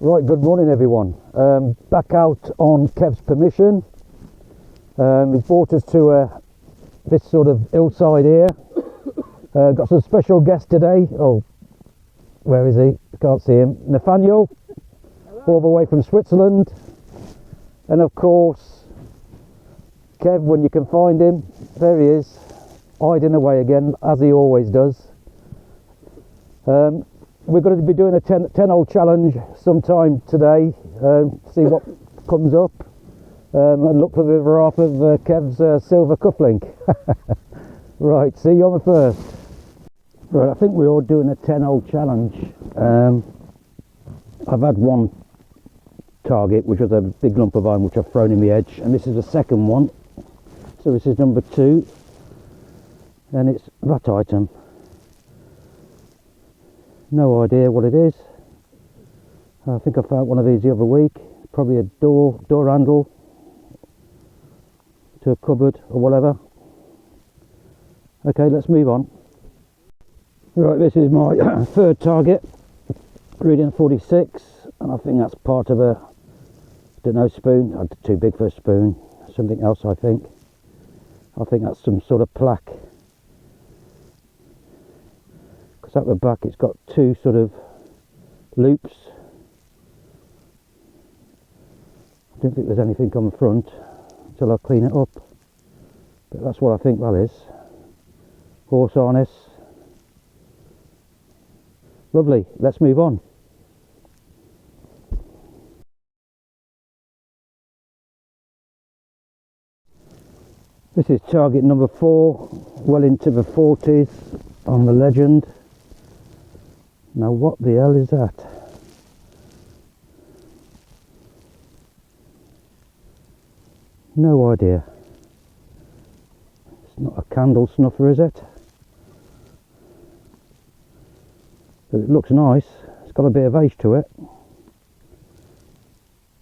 Right, good morning everyone. Back out on Kev's permission. He's brought us to this sort of hillside here. Got some special guests today. Oh, where is he? Can't see him. Nathaniel. Hello. All the way from Switzerland. And of course, Kev, when you can find him. There he is, hiding away again, as he always does. We're going to be doing a 10-hole challenge sometime today, see what comes up, and look for the other half of Kev's silver cufflink. Right, see you on the first. Right, I think we're all doing a 10-hole challenge. I've had one target, which was a big lump of iron, which I've thrown in the edge, and this is the second one. So this is number 2, and it's that item. No idea what it is. I think I found one of these the other week. Probably a door handle to a cupboard or whatever. Okay, let's move on. Right, this is my third target, reading 46, and I think that's part of a, don't know, spoon. Too big for a spoon. Something else, I think. I think that's some sort of plaque. At the back it's got 2 sort of loops. I don't think there's anything on the front until I clean it up, but that's what I think that is. Horse harness. Lovely, let's move on. This is target number 4, well into the 40s on the Legend. Now what the hell is that? No idea. It's not a candle snuffer, is it? But it looks nice. It's got a bit of age to it.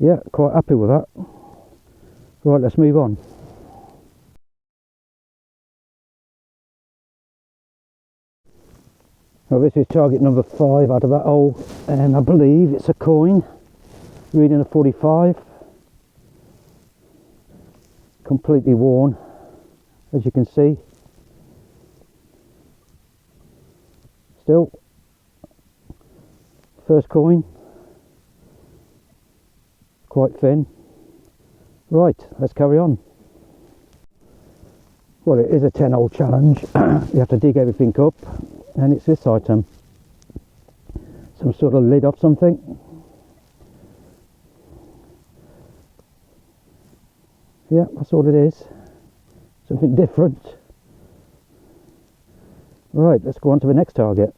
Yeah, quite happy with that. Right, let's move on. Well, this is target number 5 out of that hole, and I believe it's a coin, reading a 45. Completely worn, as you can see. Still, first coin, quite thin. Right, let's carry on. Well, it is a 10-hole challenge. You have to dig everything up. And it's this item, some sort of lid off something. Yeah, that's all it is. Something different. Right, let's go on to the next target.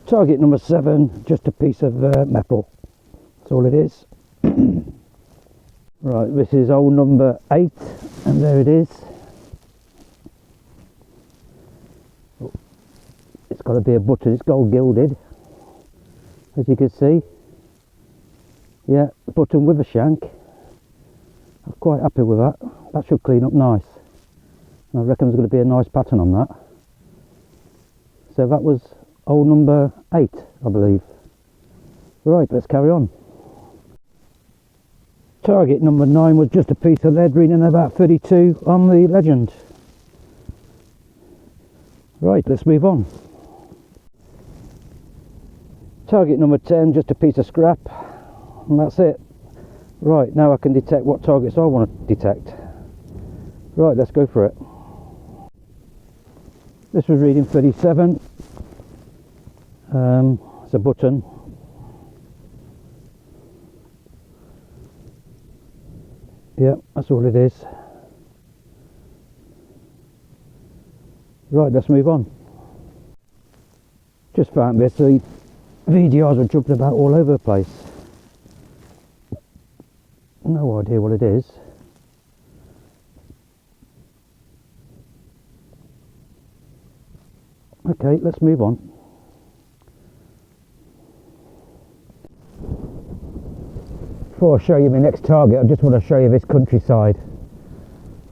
Target number 7, just a piece of metal. That's all it is. Right, this is hole number 8, and there it is. It's got to be a button. It's gold gilded, as you can see. Yeah, button with a shank. I'm quite happy with that. That should clean up nice. I reckon there's going to be a nice pattern on that. So that was hole number 8, I believe. Right, let's carry on. Target number 9 was just a piece of lead, reading about 32 on the Legend. Right, let's move on. Target number 10, just a piece of scrap, and that's it. Right, now I can detect what targets I want to detect. Right, let's go for it. This was reading 37. It's a button. Yeah, that's all it is. Right, let's move on. Just found this. The VDRs are jumping about all over the place. No idea what it is. Okay, let's move on. Before I show you my next target, I just want to show you this countryside.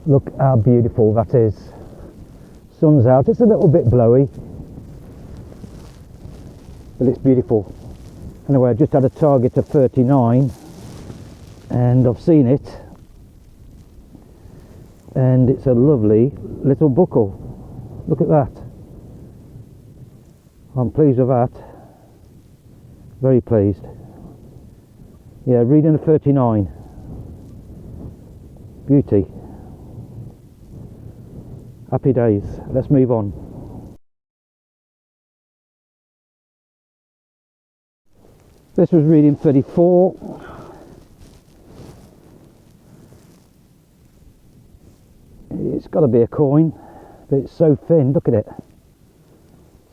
Look how beautiful that is. Sun's out, it's a little bit blowy, but it's beautiful. Anyway, I just had a target of 39 and I've seen it, and it's a lovely little buckle. Look at that. I'm pleased with that, very pleased. Yeah, reading a 39. Beauty. Happy days. Let's move on. This was reading 34. It's got to be a coin, but it's so thin. Look at it.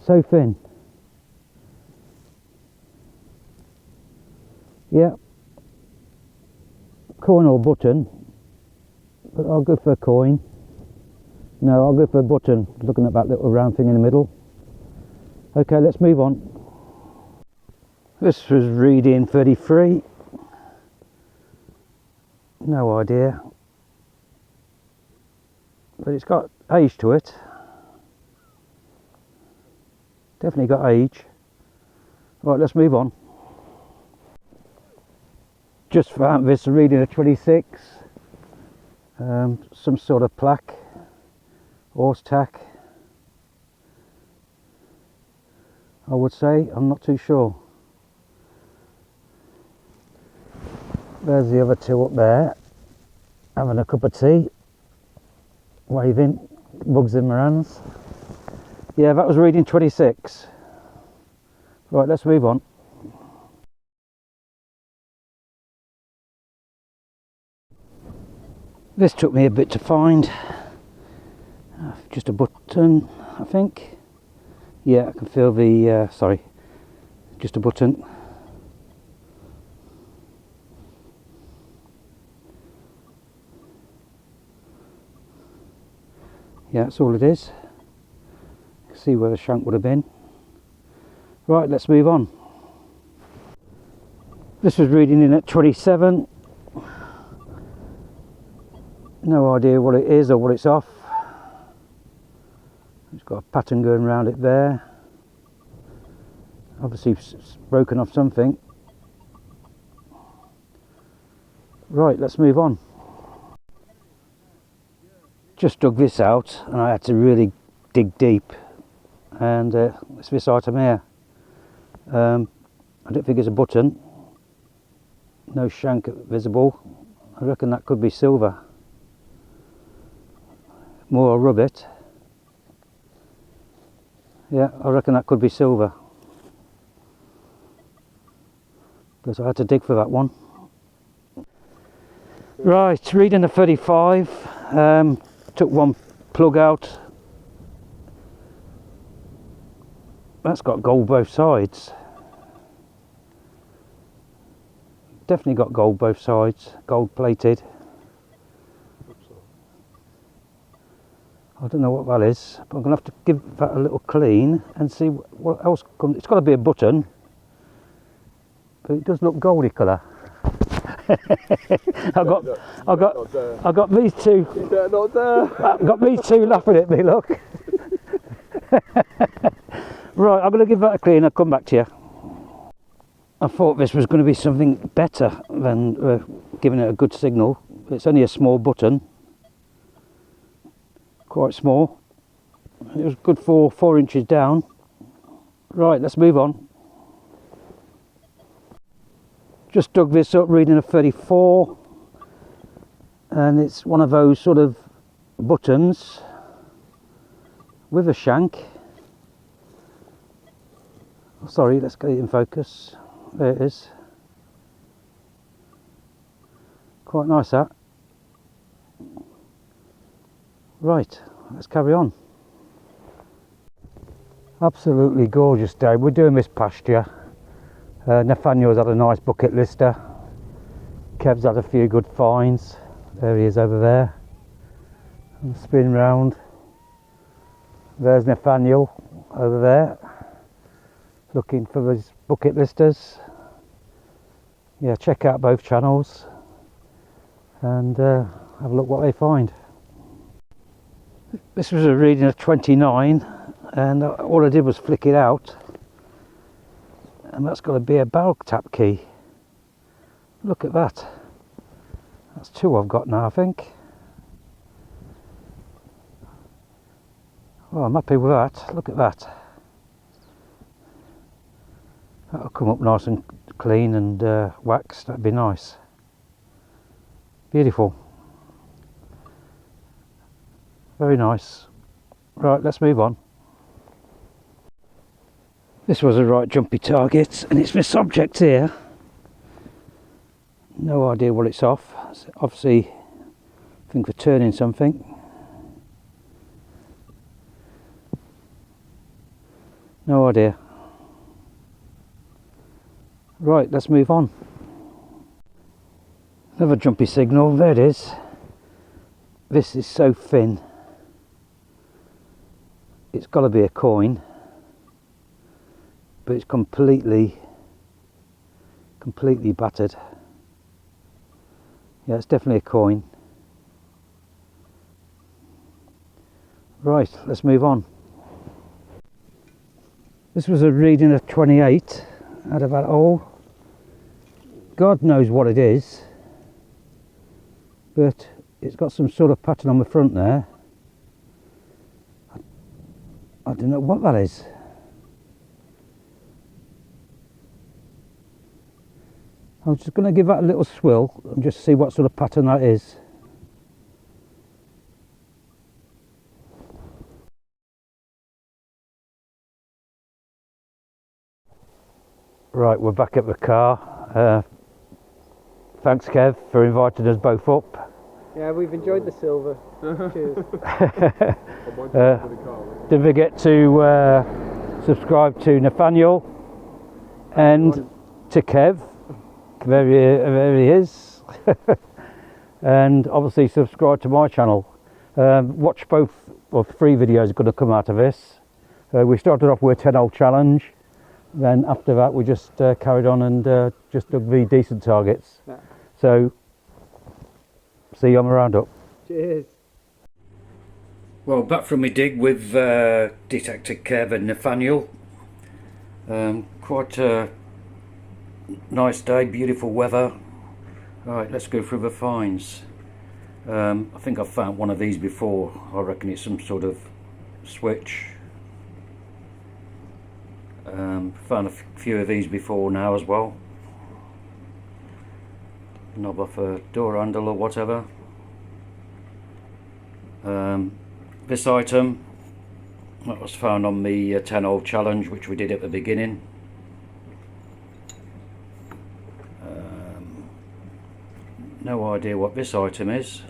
So thin. Yeah. Coin or button, but I'll go for a coin. No, I'll go for a button, looking at that little round thing in the middle. Okay, let's move on. This was reading 33. No idea, but it's got age to it. Definitely got age. Right, let's move on. Just found this reading a 26. Some sort of plaque, horse tack, I would say. I'm not too sure. There's the other two up there, having a cup of tea, waving, bugs in my hands. Yeah, that was reading 26. Right, let's move on. This took me a bit to find. Just a button, I think. Yeah, I can feel the, sorry, just a button. Yeah, that's all it is. See where the shank would have been. Right, let's move on. This was reading in at 27. No idea what it is or what it's off. It's got a pattern going around it there. Obviously it's broken off something. Right, let's move on. Just dug this out and I had to really dig deep, and it's this item here. I don't think it's a button, no shank visible. I reckon that could be silver. More I'll rub it. Yeah, I reckon that could be silver, because I had to dig for that one. Right, reading the 35. Took one plug out. That's got gold both sides. Definitely got gold both sides, gold plated. I don't know what that is, but I'm going to have to give that a little clean and see what else comes. It's got to be a button, but it does look goldy colour. I got these two. Not there. I've got these two laughing at me. Look. Right, I'm going to give that a clean. I'll come back to you. I thought this was going to be something better than giving it a good signal. It's only a small button, quite small. It was good for 4 inches down. Right, let's move on. Just dug this up, reading a 34, and it's one of those sort of buttons with a shank. Oh, sorry, let's get it in focus. There it is. Quite nice, that. Right, let's carry on. Absolutely gorgeous day. We're doing this pasture. Nathaniel's had a nice bucket lister. Kev's had a few good finds. There he is over there. And spin round. There's Nathaniel over there, looking for his bucket listers. Yeah, check out both channels and have a look what they find. This was a reading of 29, and all I did was flick it out, and that's got to be a barrel tap key. Look at that. That's 2 I've got now, I think. Well, I'm happy with that. Look at that. That'll come up nice and clean and waxed. That'd be nice. Beautiful. Very nice. Right, let's move on. This was a right jumpy target, and it's this object here. No idea what it's off. It's obviously, I think we're turning something. No idea. Right, let's move on. Another jumpy signal, there it is. This is so thin. It's got to be a coin, but it's completely battered. Yeah, it's definitely a coin. Right, let's move on. This was a reading of 28 out of that hole. God knows what it is, but it's got some sort of pattern on the front there. I don't know what that is. I'm just going to give that a little swill and just see what sort of pattern that is. Right, we're back at the car. Thanks, Kev, for inviting us both up. Yeah, we've enjoyed the silver. Cheers. Don't forget to subscribe to Nathaniel and to Kev. There he is. And obviously subscribe to my channel. Watch both, or 3 videos are going to come out of this. We started off with a 10-hole challenge. Then after that we just carried on and just dug the decent targets. Yeah. So, see you on the roundup. Cheers. Well, back from my dig with Detector Kev and Nathaniel. Quite a nice day, beautiful weather. Right, let's go through the finds. I think I've found one of these before. I reckon it's some sort of switch. Found a few of these before now as well. Knob off a door handle or whatever. This item that was found on the 10-hole challenge, which we did at the beginning. No idea what this item is.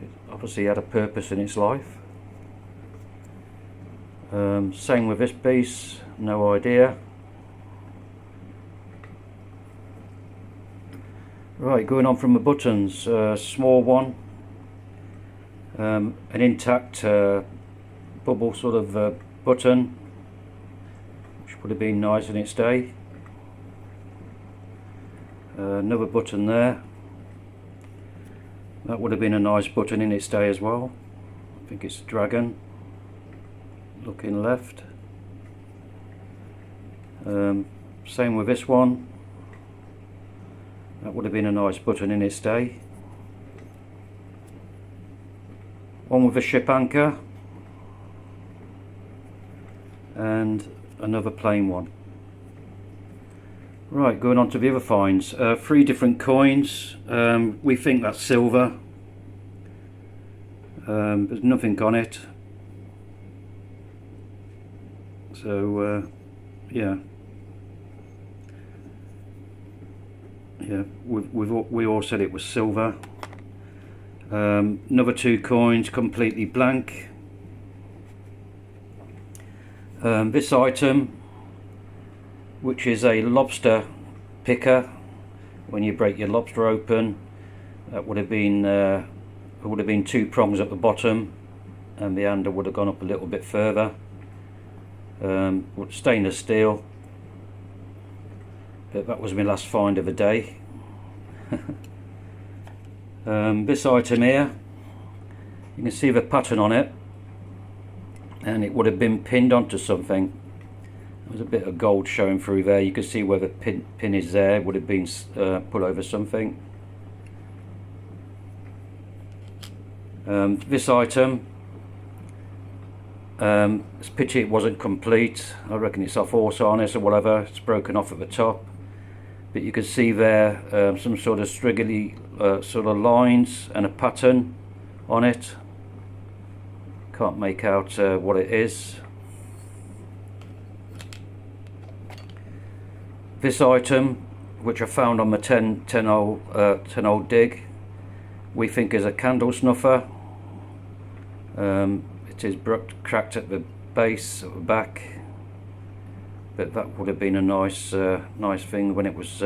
It obviously had a purpose in its life. Same with this piece, no idea. Right, going on from the buttons, small one, an intact bubble sort of button, which would have been nice in its day. Another button there, that would have been a nice button in its day as well. I think it's dragon, looking left. Same with this one. That would have been a nice button in its day. One with a ship anchor. And another plain one. Right, going on to the other finds. 3 different coins. We think that's silver. There's nothing on it. So, yeah. Yeah, we all said it was silver. Another 2 coins completely blank. This item, which is a lobster picker, when you break your lobster open, that would have been there would have been 2 prongs at the bottom, and the handle would have gone up a little bit further. Stainless steel. But that was my last find of the day. This item here, you can see the pattern on it, and it would have been pinned onto something. There's a bit of gold showing through there. You can see where the pin is there. It would have been put over something. This item, it's a pity it wasn't complete. I reckon it's off horse harness or whatever. It's broken off at the top, but you can see there some sort of striggly sort of lines and a pattern on it. Can't make out what it is. This item, which I found on the 10 hole dig, we think is a candle snuffer. It is cracked at the base, at the back, but that would have been a nice nice thing when it was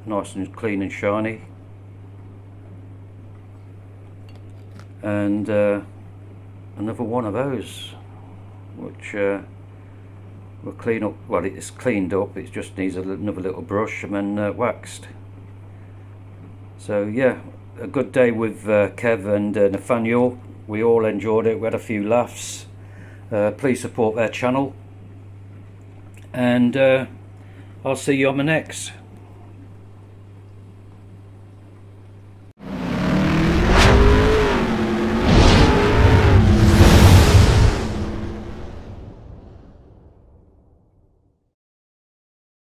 nice and clean and shiny. And another one of those, which we'll clean up. Well, it's cleaned up, it just needs another little brush and then waxed. So yeah, a good day with Kev and Nathaniel. We all enjoyed it, we had a few laughs. Please support their channel, and I'll see you on the next.